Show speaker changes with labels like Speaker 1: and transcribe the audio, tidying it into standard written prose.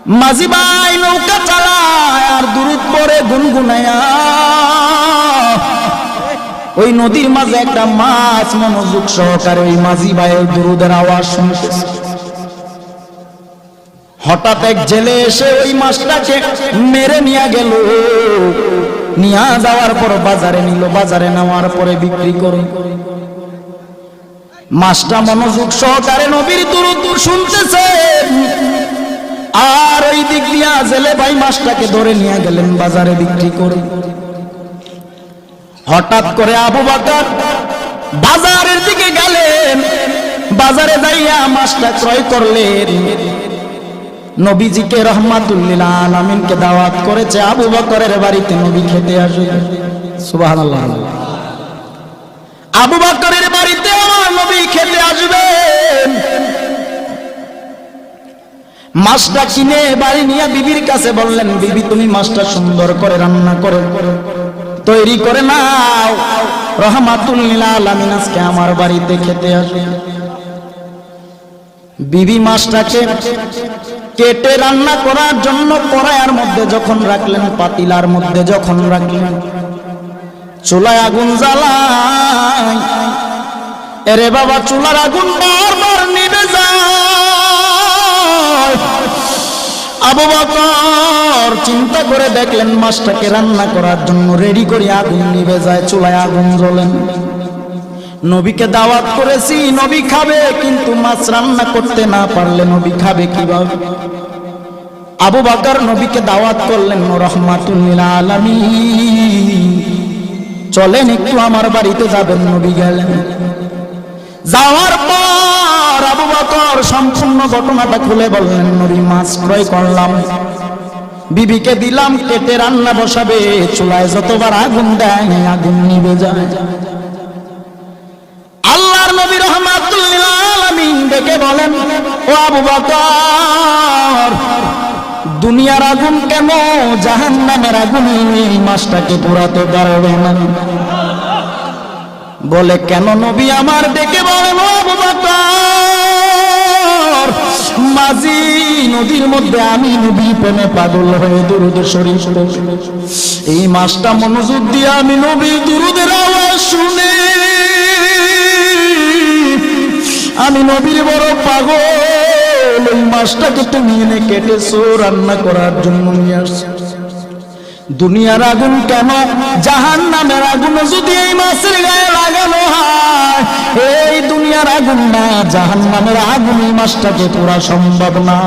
Speaker 1: মাঝি ভাই নৌকা চালায় আর দুরূদ পড়ে গুনগুনায়া। ওই নদীর মাঝে একটা মাছ মনোযোগ সহকারে ওই মাঝি ভাইয়ের দুরূদের আওয়াজ শুনতেছে। হঠাৎ এক জেলে এসে ওই মাছটাকে মেরে নিয়ে গেল। নিয়ে যাওয়ার পর বাজারে নিল, বাজারে নেওয়ার পরে বিক্রি করে। মাছটা মনোযোগ সহকারে নবীর দুরূদ শুনতেছে, আর ওই দিক দিয়া জেলে ভাই মাছটাকে ধরে নিয়ে গেলেন বাজারে বিক্রি করে। হঠাৎ করে আবু বকর বাজারের দিকে গেলেন, বাজারে যাইয়া মাছটা ক্রয় করলেন। নবীজিকে রাহমাতুল লিল আলামিনকে দাওয়াত করেছে আবু বকরের বাড়িতে নবী খেতে আসবে। সুবহানাল্লাহ। আবু বকরের বাড়িতে আমার নবী খেতে আসবেন। মাছটা কিনে বাড়ি নিয়ে বিবির কাছে বললেন, বিবি তুমি মাছটা সুন্দর করে রান্না করে তৈরি করে নাও, রাহমাতুল লিল আলামিন আজকে আমার বাড়িতে খেতে আসবে। বিবি মাছটাকে কেটে রান্না করার জন্য কড়াইয়ের মধ্যে যখন রাখলেন, পাতিলার মধ্যে যখন রাখলেন, চুলায় আগুন জ্বালায়। এরে বাবা, চুলার আগুন বারবার নিভে যায়। আবু বকর চিন্তা করে দেখলেন মাছটাকে রান্না করার জন্য রেডি করে আগুন নিভে যায়, চুলায় আগুন জ্বলেন। নবীকে দাওয়াত করেছি, নবী খাবে, কিন্তু মাছ রান্না করতে না পারলে নবী খাবে কিভাবে? আবু বকর নবীকে দাওয়াত করলেন, রাহমাতুল লিল আলামিন চলেন একটু আমার বাড়িতে যাবেন। নবী গেলেন। যাওয়ার পর আবু বকর সম্পূর্ণ ঘটনাটা খুলে বললেন, নবী মাছ ক্রয় করলাম, বিবিকে দিলাম, কেটে রান্না বসাবে, চুলায় যতবার আগুন দেয় আগুন নিভে যায়। আল্লাহর নবী রাহমাতুল লিল আলামিন ডেকে বলেন, ও আবু বকর, দুনিয়ার আগুন কেন জাহান্নামের আগুন এই মাছটাকে পোড়াতে পারবে না? বলে কেন? নবী আমার ডেকে বলেন, ও আবু বকর, মাঝি নদীর মধ্যে আমি নবী প্রেমে পাগল হয়ে দুরূদ শরীফ পড়ি। এই মাছটা মনোযোগ দিয়ে আমি নবী দুরূদের আওয়াজ শুনে আমি নবীর বড় পাগল। ওই মাছটাকে তুমি এনে কেটেছো, রান্না করার জন্য নিয়ে আসছো। দুনিয়ার আগুন কেন জাহান্নামের আগুন যদি এই মাছের গায়ে লাগানো হয়, এই দুনিয়ার আগুন না জাহান্নামের আগুন এই মাছটাকে পোড়া সম্ভব না।